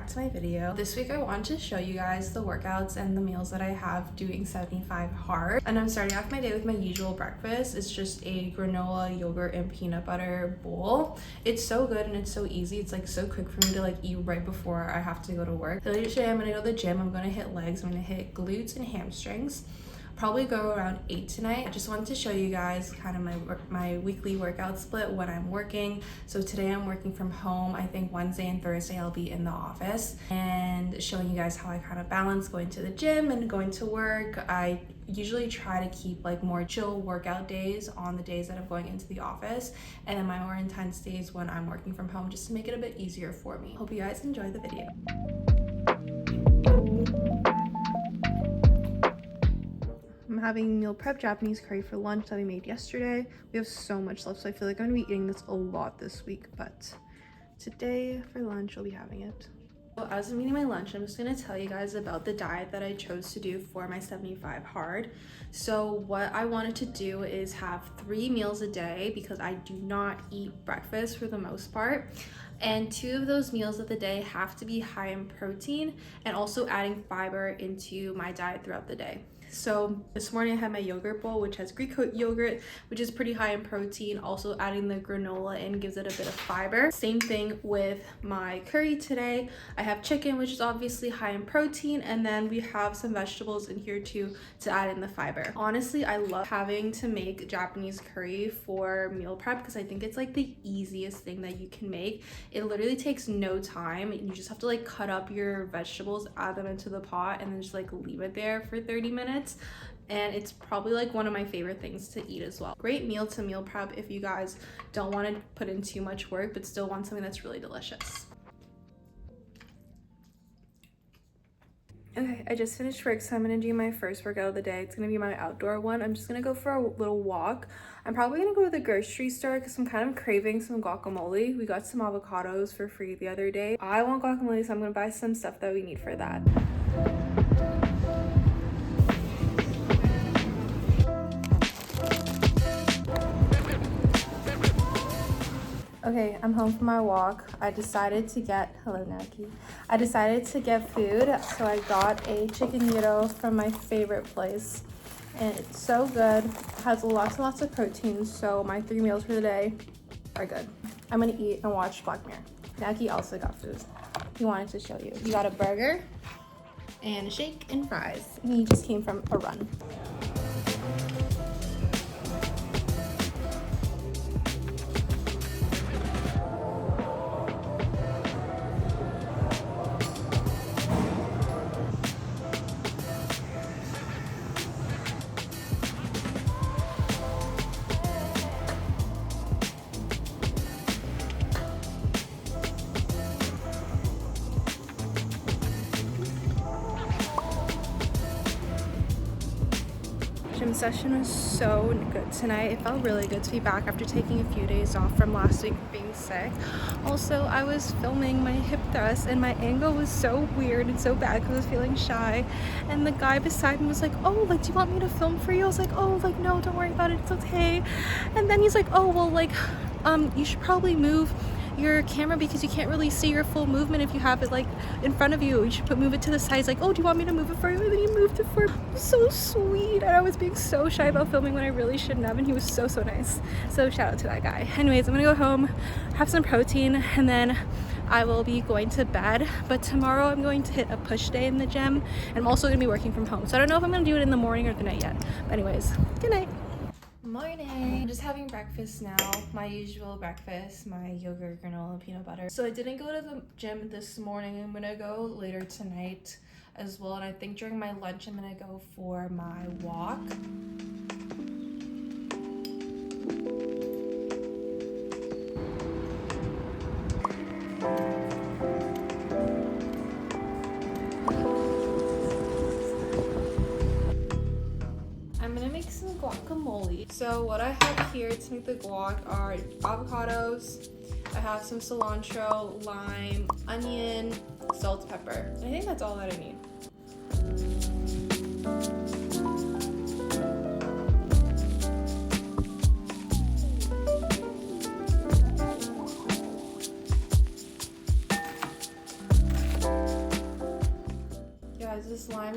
back to my video. This week I wanted to show you guys the workouts and the meals that I have doing 75 hard. And I'm starting off my day with my usual breakfast. It's just a granola, yogurt, and peanut butter bowl. It's so good and it's so easy. It's like so quick for me to like eat right before I have to go to work. So today I'm gonna go to the gym. I'm gonna hit legs, I'm gonna hit glutes and hamstrings. Probably go around 8 tonight. I just wanted to show you guys kind of my weekly workout split when I'm working. So today I'm working from home. I think Wednesday and Thursday I'll be in the office, and showing you guys how I kind of balance going to the gym and going to work. I usually try to keep like more chill workout days on the days that I'm going into the office, and then my more intense days when I'm working from home, just to make it a bit easier for me. Hope you guys enjoy the video. I'm having meal prep Japanese curry for lunch that we made yesterday. We have so much left, so I feel like I'm gonna be eating this a lot this week, but today for lunch I'll be having it. So as I'm eating my lunch, I'm just gonna tell you guys about the diet that I chose to do for my 75 hard. So what I wanted to do is have 3 meals a day because I do not eat breakfast for the most part. And 2 of those meals of the day have to be high in protein, and also adding fiber into my diet throughout the day. So this morning I had my yogurt bowl, which has Greek yogurt, which is pretty high in protein. Also adding the granola in gives it a bit of fiber. Same thing with my curry today. I have chicken, which is obviously high in protein, and then we have some vegetables in here too to add in the fiber. Honestly, I love having to make Japanese curry for meal prep because I think it's like the easiest thing that you can make. It literally takes no time. You just have to like cut up your vegetables, add them into the pot, and then just like leave it there for 30 minutes. And it's probably like one of my favorite things to eat as well. Great meal to meal prep if you guys don't want to put in too much work but still want something that's really delicious. Okay, I just finished work, so I'm gonna do my first workout of the day. It's gonna be my outdoor one. I'm just gonna go for a little walk. I'm probably gonna go to the grocery store because I'm kind of craving some guacamole. We got some avocados for free the other day. I want guacamole, so I'm gonna buy some stuff that we need for that. Okay, I'm home from my walk. I decided to get, hello Naki. I decided to get food, so I got a chicken gyro from my favorite place. And it's so good, it has lots and lots of protein, so my 3 meals for the day are good. I'm gonna eat and watch Black Mirror. Naki also got food. He wanted to show you. He got a burger and a shake and fries. And he just came from a run. Gym session was so good tonight. It felt really good to be back after taking a few days off from last week being sick. Also, I was filming my hip thrust and my angle was so weird and so bad because I was feeling shy. And the guy beside me was like, oh, like, do you want me to film for you? I was like, oh, like, no, don't worry about it, it's okay. And then he's like, oh, well, like, you should probably move your camera because you can't really see your full movement if you have it like in front of you. You should move it to the side. He's like, oh, do you want me to move it for you? And then he moved it for me. It was so sweet. And I was being so shy about filming when I really shouldn't have, and he was so nice. So shout out to that guy. Anyways, I'm gonna go home, have some protein, and then I will be going to bed. But tomorrow I'm going to hit a push day in the gym, and I'm also gonna be working from home, so I don't know if I'm gonna do it in the morning or the night yet. But anyways, good night. Morning. I'm just having breakfast now. My usual breakfast, my yogurt, granola, peanut butter. So I didn't go to the gym this morning. I'm gonna go later tonight as well, and I think during my lunch I'm gonna go for my walk. I'm gonna make some guacamole. So what I have here to make the guac are avocados, I have some cilantro, lime, onion, salt, pepper. I think that's all that I need.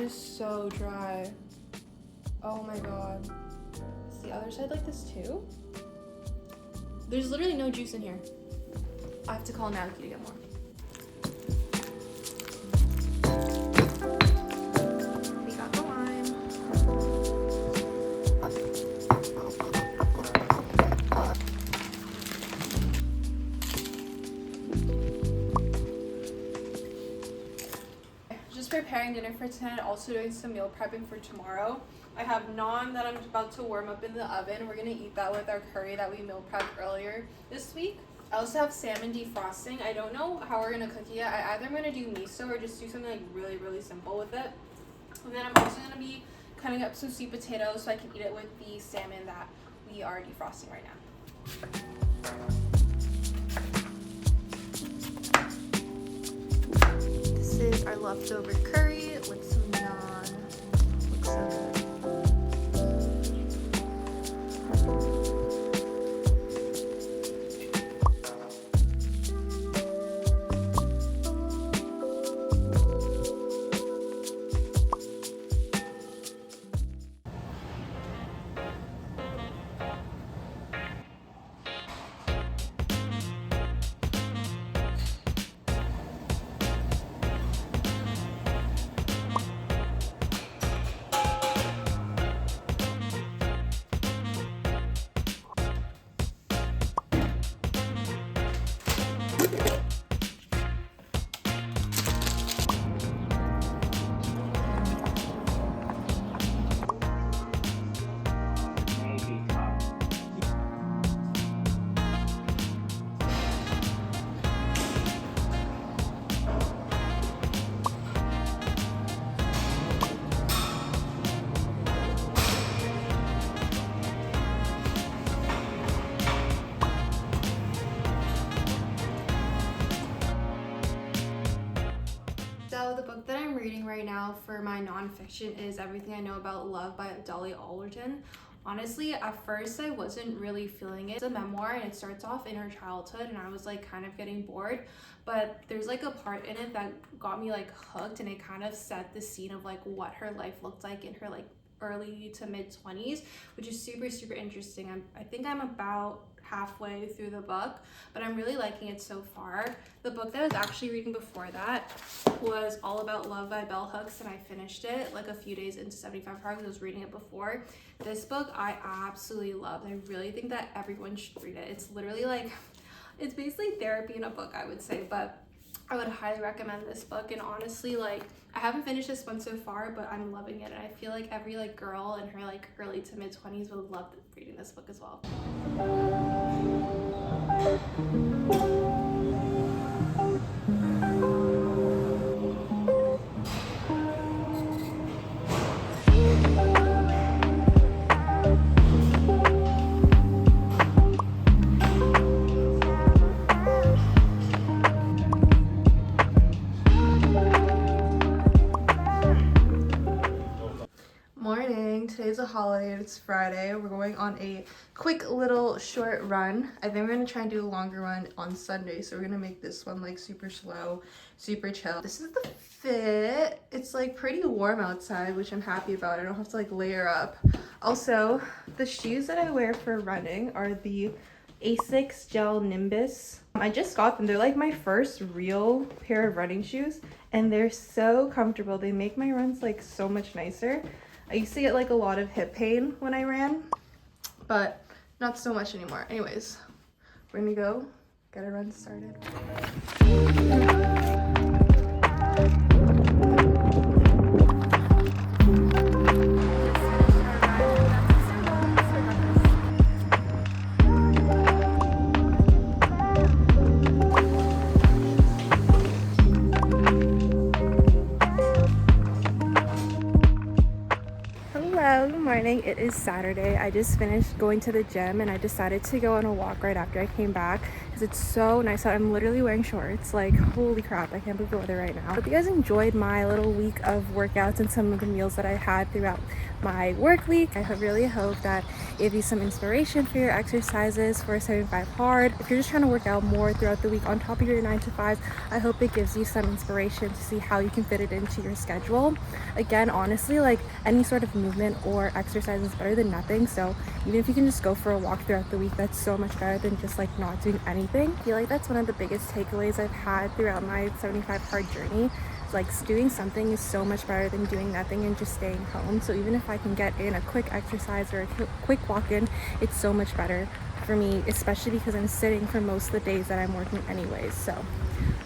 is so dry. Oh my god. Is the other side like this too? There's literally no juice in here. I have to call Naki to get more. We got the lime. Just preparing dinner for tonight, also doing some meal prepping for tomorrow. I have naan that I'm about to warm up in the oven. We're gonna eat that with our curry that we meal prepped earlier this week. I also have salmon defrosting. I don't know how we're gonna cook it yet. I either am gonna do miso or just do something like really simple with it. And then I'm also gonna be cutting up some sweet potatoes so I can eat it with the salmon that we are defrosting right now. This is our leftover curry with some naan. Looks so good. So the book that I'm reading right now for my nonfiction is Everything I Know About Love by Dolly Alderton. Honestly, at first I wasn't really feeling it. It's a memoir and it starts off in her childhood and I was like kind of getting bored, but there's like a part in it that got me like hooked and it kind of set the scene of like what her life looked like in her like early to mid 20s, which is super interesting. I think I'm about halfway through the book, but I'm really liking it so far. The book that I was actually reading before that was All About Love by Bell Hooks, and I finished it like a few days into 75 Hard because I was reading it before. This book I absolutely loved. I really think that everyone should read it. It's literally like, it's basically therapy in a book, I would say, but I would highly recommend this book. And honestly, like, I haven't finished this one so far, but I'm loving it, and I feel like every like girl in her like early to mid 20s would love reading this book as well. Today's a holiday and it's Friday. We're going on a quick little short run. I think we're gonna try and do a longer run on Sunday, so we're gonna make this one like super slow, super chill. This is the fit. It's like pretty warm outside, which I'm happy about. I don't have to like layer up. Also, the shoes that I wear for running are the Asics Gel Nimbus. I just got them. They're like my first real pair of running shoes and they're so comfortable. They make my runs like so much nicer. I used to get like a lot of hip pain when I ran, but not so much anymore. Anyways, we're gonna go get our run started. Good morning. It is Saturday. I just finished going to the gym and I decided to go on a walk right after I came back because it's so nice out. I'm literally wearing shorts. Like, holy crap, I can't believe the weather right now. Hope you guys enjoyed my little week of workouts and some of the meals that I had throughout my work week. I really hope that it gave you some inspiration for your exercises for 75 hard. If you're just trying to work out more throughout the week on top of your 9 to 5, I hope it gives you some inspiration to see how you can fit it into your schedule. Again, honestly, like any sort of movement or exercise is better than nothing. So even if you can just go for a walk throughout the week, that's so much better than just like not doing anything. I feel like that's one of the biggest takeaways I've had throughout my 75 hard journey. Like doing something is so much better than doing nothing and just staying home. So even if I can get in a quick exercise or a quick walk in, it's so much better for me, especially because I'm sitting for most of the days that I'm working anyways. So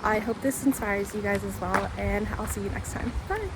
I hope this inspires you guys as well, and I'll see you next time. Bye.